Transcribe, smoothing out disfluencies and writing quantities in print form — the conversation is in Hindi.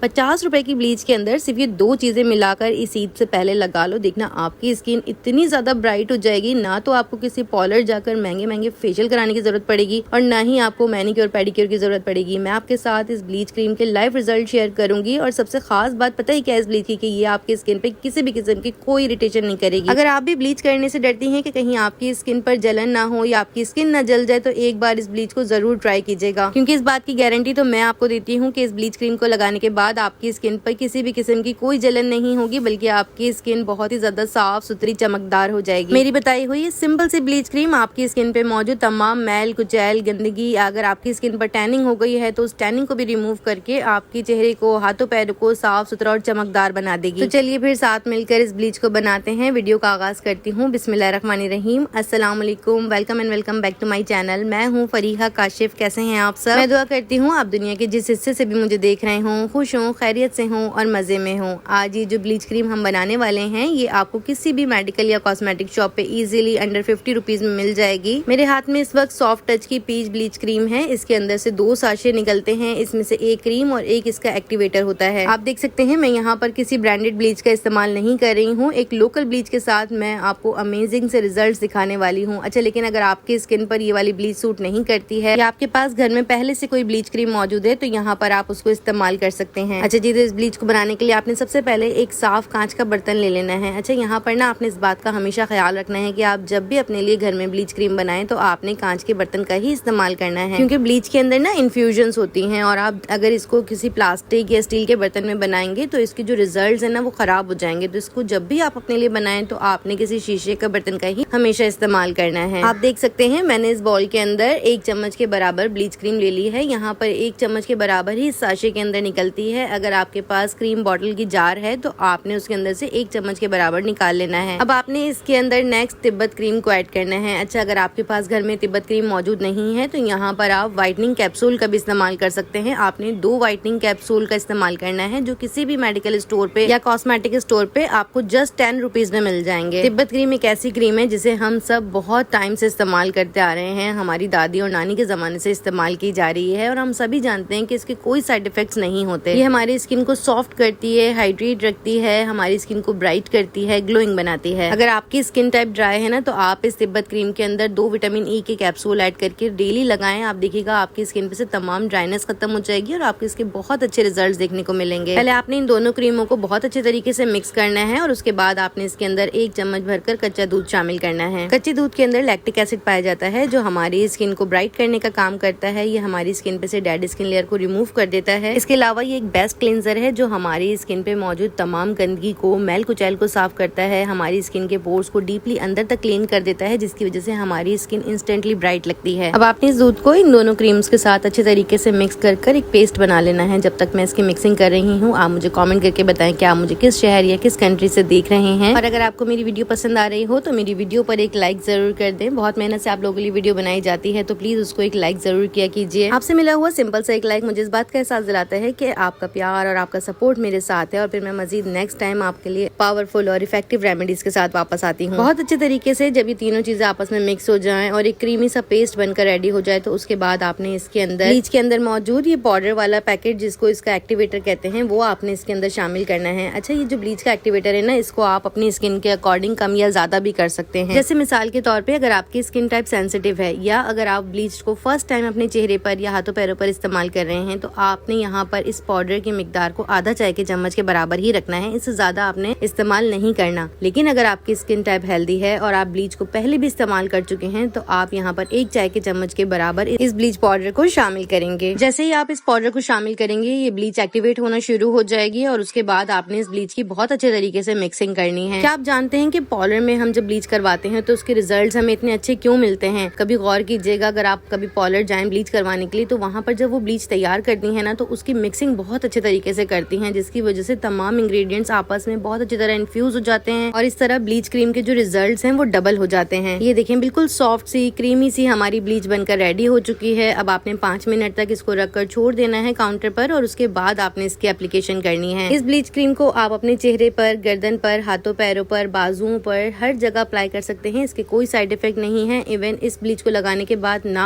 50 रुपए की ब्लीच के अंदर सिर्फ ये 2 चीजें मिलाकर इस ईद से पहले लगा लो, देखना आपकी स्किन इतनी ज्यादा ब्राइट हो जाएगी। ना तो आपको किसी पार्लर जाकर महंगे महंगे फेशियल कराने की जरूरत पड़ेगी और ना ही आपको मैनिक्योर पेडिक्योर की जरूरत पड़ेगी। मैं आपके साथ इस ब्लीच क्रीम के लाइव रिजल्ट शेयर करूंगी और सबसे खास बात पता ही क्या है इस ब्लीच की, कि ये आपकी स्किन पे किसी भी किस्म की कोई इरिटेशन नहीं करेगी। अगर आप भी ब्लीच करने से डरती हैं कि कहीं आपकी स्किन पर जलन ना हो या आपकी स्किन ना जल जाए, तो एक बार इस ब्लीच को जरूर ट्राई कीजिएगा, क्योंकि इस बात की गारंटी तो मैं आपको देती हूँ कि इस ब्लीच क्रीम को लगाने के बाद आपकी स्किन पर किसी भी किस्म की कोई जलन नहीं होगी, बल्कि आपकी स्किन बहुत ही ज्यादा साफ सुथरी चमकदार हो जाएगी। मेरी बताई हुई सिंपल सी ब्लीच क्रीम आपकी स्किन पे मौजूद तमाम मैल कुचैल गंदगी, अगर आपकी स्किन पर टैनिंग हो गई है तो उस टैनिंग को भी रिमूव करके आपके चेहरे को, हाथों पैरों को साफ सुथरा और चमकदार बना देगी। तो चलिए फिर साथ मिलकर इस ब्लीच को बनाते हैं। वीडियो का आगाज करती हूँ। बिस्मिल्लाहिर्रहमानिर्रहीम। अस्सलाम वालेकुम, welcome and welcome back to my channel. मैं हूँ फरीहा काशिफ। कैसे हैं आप सब? मैं दुआ करती हूँ आप दुनिया के जिस हिस्से से भी मुझे देख रहे हों खुश हों, खैरियत से हों और मजे में हों। आज ये जो ब्लीच क्रीम हम बनाने वाले हैं ये आपको किसी भी मेडिकल या कॉस्मेटिक शॉप पे इजीली अंडर 50 रुपीज में मिल जाएगी। मेरे हाथ में इस वक्त सॉफ्ट टच की पीच ब्लीच क्रीम है। इसके अंदर से 2 साशे निकलते हैं, इसमें से एक क्रीम और एक इसका एक्टिवेटर होता है। आप देख सकते हैं मैं यहाँ पर किसी ब्रांडेड ब्लीच का इस्तेमाल नहीं कर रही हूँ। एक लोकल ब्लीच के साथ मैं आपको अमेजिंग से रिजल्ट दिखाने वाली हूँ। अच्छा, लेकिन अगर आपकी स्किन पर ये वाली ब्लीच सूट नहीं करती है या आपके पास घर में पहले से कोई ब्लीच क्रीम मौजूद है तो यहाँ पर आप उसको इस्तेमाल कर सकते हैं। अच्छा जी, तो इस ब्लीच को बनाने के लिए आपने सबसे पहले एक साफ कांच का बर्तन ले लेना है। अच्छा, यहाँ पर ना आपने इस बात का हमेशा ख्याल रखना है कि आप जब भी अपने लिए घर में ब्लीच क्रीम बनाएं तो आपने कांच के बर्तन का ही इस्तेमाल करना है, क्योंकि ब्लीच के अंदर ना इन्फ्यूजन्स होती हैं और आप अगर इसको किसी प्लास्टिक या स्टील के बर्तन में बनाएंगे तो इसके जो रिजल्ट है ना वो खराब हो जाएंगे। तो इसको जब भी आप अपने लिए बनाएं तो आपने किसी शीशे का बर्तन का ही हमेशा इस्तेमाल करना है। आप देख सकते हैं मैंने इस बाउल के अंदर 1 चम्मच के बराबर ब्लीच क्रीम ले ली है। यहाँ पर 1 चम्मच के बराबर ही साशे के अंदर निकलती है। अगर आपके पास क्रीम बॉटल की जार है तो आपने उसके अंदर से 1 चम्मच के बराबर निकाल लेना है। अब आपने इसके अंदर नेक्स्ट तिब्बत क्रीम को ऐड करना है। अच्छा, अगर आपके पास घर में तिब्बत क्रीम मौजूद नहीं है तो यहाँ पर आप व्हाइटनिंग कैप्सूल का भी इस्तेमाल कर सकते हैं। आपने 2 व्हाइटनिंग कैप्सूल का इस्तेमाल करना है, जो किसी भी मेडिकल स्टोर पे या कॉस्मेटिक स्टोर पे आपको जस्ट 10 रुपीज में मिल जाएंगे। तिब्बत क्रीम एक ऐसी क्रीम है जिसे हम सब बहुत टाइम से इस्तेमाल करते आ रहे हैं। हमारी दादी और नानी के जमाने से इस्तेमाल की जा रही है और हम सभी जानते हैं कि इसके कोई साइड इफेक्ट्स नहीं होते। ये हमारी स्किन को सॉफ्ट करती है, हाइड्रेट रखती है, हमारी स्किन को ब्राइट करती है, ग्लोइंग बनाती है। अगर आपकी स्किन टाइप ड्राई है ना तो आप इस तिब्बत क्रीम के अंदर 2 विटामिन ई के कैप्सूल ऐड करके डेली लगाएं। आप देखिएगा आपकी स्किन पे से तमाम ड्राइनेस खत्म हो जाएगी और आपकी स्किन बहुत अच्छे रिजल्ट्स देखने को मिलेंगे। पहले आपने इन दोनों क्रीमों को बहुत अच्छे तरीके से मिक्स करना है और उसके बाद आपने इसके अंदर 1 चम्मच भरकर कच्चा दूध शामिल करना है। कच्चे दूध के अंदर लैक्टिक एसिड पाया जाता है जो हमारी स्किन को ब्राइट करने का काम करता है। ये हमारी स्किन पे से डेड स्किन लेयर को रिमूव कर देता है। इसके अलावा ये एक बेस्ट क्लींजर है जो हमारी स्किन पे मौजूद तमाम गंदगी को, मैल कुचैल को साफ करता है। हमारी स्किन के पोर्स को डीपली अंदर तक क्लीन कर देता है, जिसकी वजह से हमारी स्किन इंस्टेंटली ब्राइट लगती है। अब आपने इस दूध को इन दोनों क्रीम्स के साथ अच्छे तरीके से मिक्स कर एक पेस्ट बना लेना है। जब तक मैं इसकी मिक्सिंग कर रही हूँ आप मुझे कमेंट करके बताएं कि आप मुझे किस शहर या किस कंट्री से देख रहे हैं। और अगर आपको मेरी वीडियो पसंद आ रही हो तो मेरी वीडियो पर एक लाइक जरूर कर दें। बहुत मेहनत से आप लोगों के लिए वीडियो बनाई जाती है तो प्लीज उसको एक लाइक जरूर किया कीजिए। आपसे मिला हुआ सिंपल सा एक लाइक मुझे इस बात का एहसास दिलाता है कि आपका प्यार और आपका सपोर्ट मेरे साथ है और फिर मैं मजीद नेक्स्ट टाइम आपके लिए पावरफुल और इफेक्टिव रेमेडीज के साथ वापस आती हूँ। बहुत अच्छे तरीके से जब ये तीनों चीजें आपस में मिक्स हो जाएं और एक क्रीमी सा पेस्ट बनकर रेडी हो जाए तो उसके बाद आपने इसके अंदर ब्लीच के अंदर मौजूद ये पाउडर वाला पैकेट जिसको इसका एक्टिवेटर कहते हैं वो आपने इसके अंदर शामिल करना है। अच्छा, ये जो ब्लीच का एक्टिवेटर है ना इसको आप अपनी स्किन के अकॉर्डिंग कम या ज्यादा भी कर सकते हैं। जैसे मिसाल के तौर पे अगर आपकी स्किन टाइप सेंसिटिव है या अगर आप ब्लीच को फर्स्ट टाइम अपने चेहरे पर या हाथों पैरों पर इस्तेमाल कर रहे हैं तो आपने यहाँ पर इस पाउडर की मिकदार को आधा चाय के चम्मच के बराबर ही रखना है, इससे ज्यादा आपने इस्तेमाल नहीं करना। लेकिन अगर आपकी स्किन टाइप हेल्दी है और आप ब्लीच को पहले भी इस्तेमाल कर चुके हैं तो आप यहाँ पर 1 चाय के चम्मच के बराबर इस ब्लीच पाउडर को शामिल करेंगे। जैसे ही आप इस पाउडर को शामिल करेंगे ये ब्लीच एक्टिवेट होना शुरू हो जाएगी और उसके बाद आपने इस ब्लीच की बहुत अच्छे तरीके से मिक्सिंग करनी है। क्या आप जानते हैं कि पार्लर में हम जब ब्लीच करवाते हैं तो उसके रिजल्ट्स हमें इतने अच्छे क्यों मिलते हैं? कभी गौर कीजिएगा, अगर आप कभी पार्लर जाएं ब्लीच करवाने के लिए तो वहाँ पर जब वो ब्लीच तैयार करती है ना तो उसकी मिक्सिंग बहुत अच्छे तरीके से करती हैं, जिसकी वजह से तमाम इंग्रेडिएंट्स आपस में बहुत अच्छी तरह इन्फ्यूज हो जाते हैं और इस तरह ब्लीच क्रीम के जो रिजल्ट्स हैं वो डबल हो जाते हैं। ये देखें बिल्कुल सॉफ्ट सी क्रीमी सी हमारी ब्लीच बनकर रेडी हो चुकी है। अब आपने 5 मिनट तक इसको रखकर छोड़ देना है काउंटर पर और उसके बाद आपने इसकी एप्लीकेशन करनी है। इस ब्लीच क्रीम को आप अपने चेहरे पर, गर्दन पर, हाथों पैरों पर, बाजुओं पर, हर जगह अप्लाई कर सकते हैं। इसके कोई साइड इफेक्ट नहीं है। इवन इस ब्लीच को लगाने के बाद ना